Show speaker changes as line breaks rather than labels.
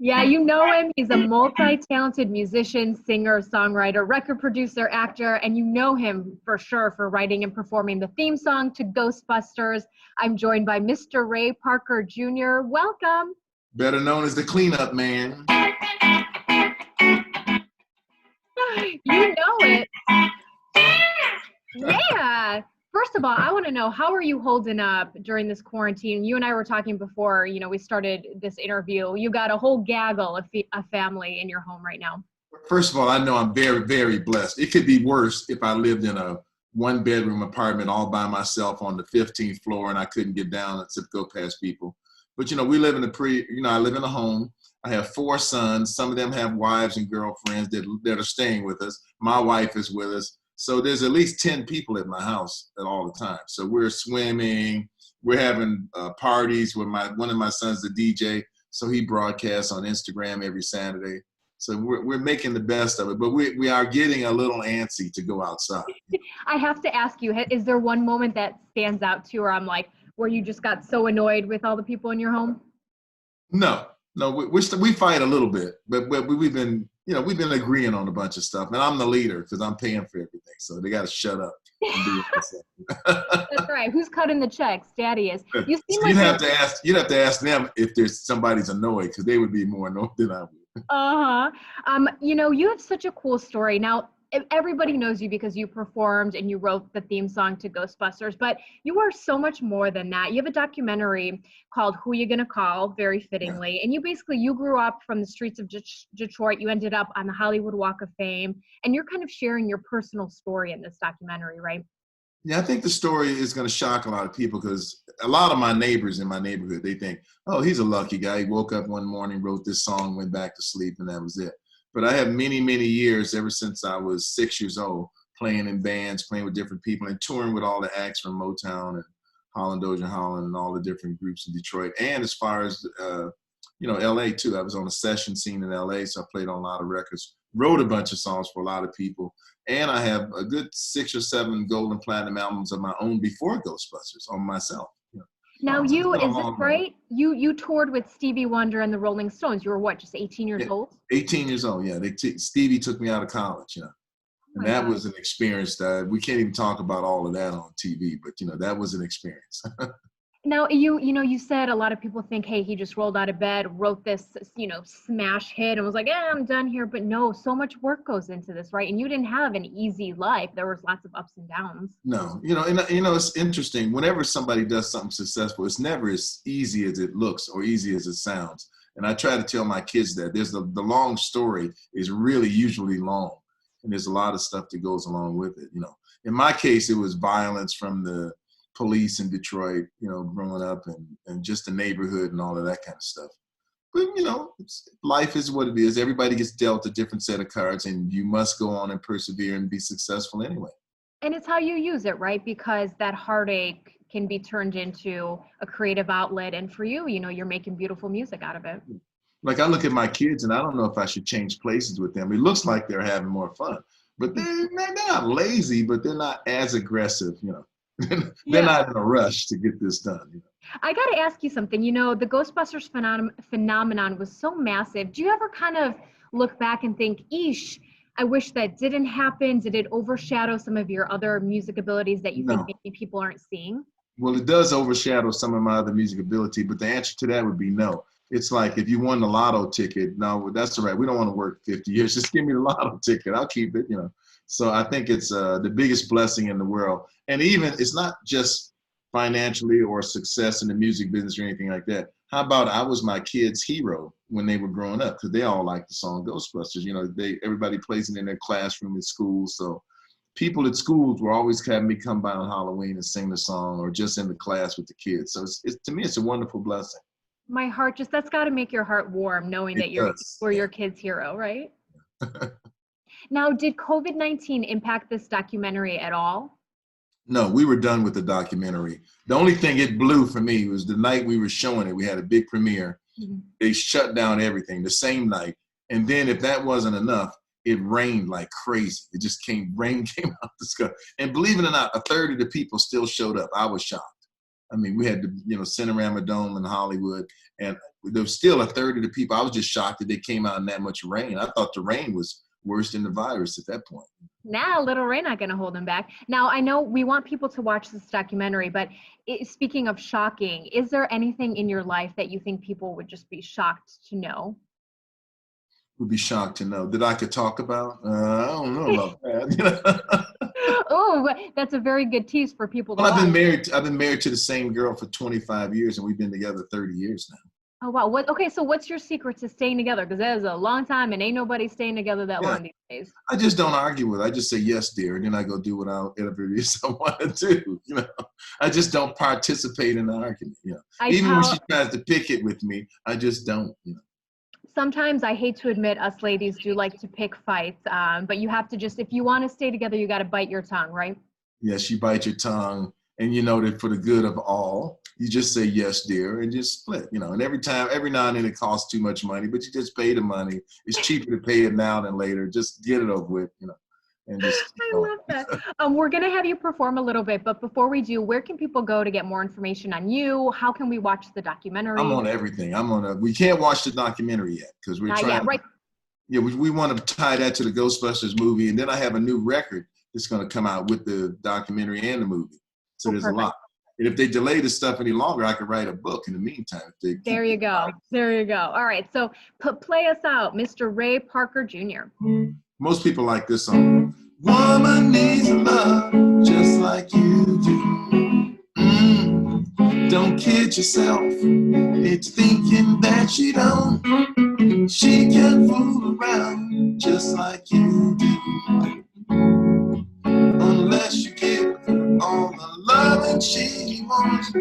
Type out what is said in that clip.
Yeah, you know him. He's a multi-talented musician, singer, songwriter, record producer, actor, and you know him for sure for writing and performing the theme song to Ghostbusters. I'm joined by Mr. Ray Parker Jr. Welcome.
Better known as the cleanup man.
You know it. Yeah. First of all, I want to know, how are you holding up during this quarantine? You and I were talking before, we started this interview. You got a whole gaggle of family in your home right now.
First of all, I know I'm very, very blessed. It could be worse if I lived in a one-bedroom apartment all by myself on the 15th floor and I couldn't get down except go past people. But, we live in I live in a home. I have 4 sons. Some of them have wives and girlfriends that are staying with us. My wife is with us. So there's at least 10 people at my house at all the time. So we're swimming, we're having parties with one of my sons, the DJ. So he broadcasts on Instagram every Saturday. So we're making the best of it, but we are getting a little antsy to go outside.
I have to ask you, is there one moment that stands out to you where you just got so annoyed with all the people in your home?
No, we fight a little bit, but we've been agreeing on a bunch of stuff, and I'm the leader because I'm paying for everything, so they got to shut up.
That's right. Who's cutting the checks? Daddy is.
You'd have to ask them if there's somebody's annoyed, because they would be more annoyed than I would.
You have such a cool story. Now, everybody knows you because you performed and you wrote the theme song to Ghostbusters, but you are so much more than that. You have a documentary called Who You Gonna Call, very fittingly, and you grew up from the streets of Detroit. You ended up on the Hollywood Walk of Fame, and you're kind of sharing your personal story in this documentary, right?
Yeah, I think the story is going to shock a lot of people because a lot of my neighbors in my neighborhood, they think, oh, he's a lucky guy. He woke up one morning, wrote this song, went back to sleep, and that was it. But I have many, many years, ever since I was 6 years old, playing in bands, playing with different people, and touring with all the acts from Motown and Holland, Dozier and Holland, and all the different groups in Detroit. And as far as, L.A. too. I was on a session scene in L.A., so I played on a lot of records, wrote a bunch of songs for a lot of people. And I have a good 6 or 7 gold and platinum albums of my own before Ghostbusters on myself.
Now is it right? You toured with Stevie Wonder and the Rolling Stones. You were what, just 18 years old?
18 years old, yeah. Stevie took me out of college, And that was an experience that we can't even talk about all of that on TV, but that was an experience.
Now, you said a lot of people think, hey, he just rolled out of bed, wrote this, smash hit and was like, I'm done here. But no, so much work goes into this, right? And you didn't have an easy life. There was lots of ups and downs.
No, it's interesting. Whenever somebody does something successful, it's never as easy as it looks or easy as it sounds. And I try to tell my kids that the long story is really usually long. And there's a lot of stuff that goes along with it. In my case, it was violence from the police in Detroit, growing up and just the neighborhood and all of that kind of stuff. But, life is what it is. Everybody gets dealt a different set of cards and you must go on and persevere and be successful anyway.
And it's how you use it, right? Because that heartache can be turned into a creative outlet. And for you, you're making beautiful music out of it.
Like I look at my kids and I don't know if I should change places with them. It looks like they're having more fun, but they're not lazy, but they're not as aggressive, They're not in a rush to get this done.
I got to ask you something. The Ghostbusters phenomenon was so massive. Do you ever kind of look back and think, eesh, I wish that didn't happen? Did it overshadow some of your other music abilities that you think maybe people aren't seeing?
Well, it does overshadow some of my other music ability, but the answer to that would be no. It's like if you won the lotto ticket, no, that's all right. We don't want to work 50 years. Just give me the lotto ticket. I'll keep it, So I think it's the biggest blessing in the world. And even it's not just financially or success in the music business or anything like that. How about I was my kids' hero when they were growing up because they all like the song Ghostbusters. Everybody plays it in their classroom at school. So people at schools were always having me come by on Halloween and sing the song or just in the class with the kids. So to me, it's a wonderful blessing.
My heart that's got to make your heart warm knowing that we're your kid's hero, right? Now, did COVID-19 impact this documentary at all?
No, we were done with the documentary. The only thing it blew for me was the night we were showing it. We had a big premiere. Mm-hmm. They shut down everything the same night. And then if that wasn't enough, it rained like crazy. Rain came out the sky. And believe it or not, a third of the people still showed up. I was shocked. I mean, we had the, Cinerama Dome in Hollywood, and there was still a third of the people. I was just shocked that they came out in that much rain. I thought the rain was worse than the virus at that point.
Now, little rain not going to hold them back. Now, I know we want people to watch this documentary, but speaking of shocking, is there anything in your life that you think people would just be shocked to know?
Would be shocked to know that I could talk about. I don't know about that.
Oh, that's a very good tease for people to
Well,
watch.
I've been married to the same girl for 25 years, and we've been together 30 years now.
Oh, wow. Okay, so what's your secret to staying together? Because that is a long time, and ain't nobody staying together that long these days.
I just don't argue with her. I just say, yes, dear, and then I go do whatever it is I want to do. I just don't participate in the argument. Even when she tries to pick it with me, I just don't.
Sometimes I hate to admit us ladies do like to pick fights, but you have to just, if you want to stay together, you got to bite your tongue, right?
Yes, you bite your tongue, and you know that for the good of all, you just say, yes, dear, and just split, and every now and then it costs too much money, but you just pay the money. It's cheaper to pay it now than later. Just get it over with, and just.
I love that. We're going to have you perform a little bit, but before we do, where can people go to get more information on you? How can we watch the documentary?
I'm on everything. We can't watch the documentary yet because we're trying.
Right.
Yeah, we want to tie that to the Ghostbusters movie, and then I have a new record that's going to come out with the documentary and the movie. So there's perfect. A lot. And if they delay the stuff any longer, I could write a book in the meantime.
There you go. All right. So play us out, Mr. Ray Parker Jr.
Most people like this song. Woman needs love just like you do. Don't kid yourself. It's thinking that she don't. She can fool around just like you do. Unless you give her all the love that she wants.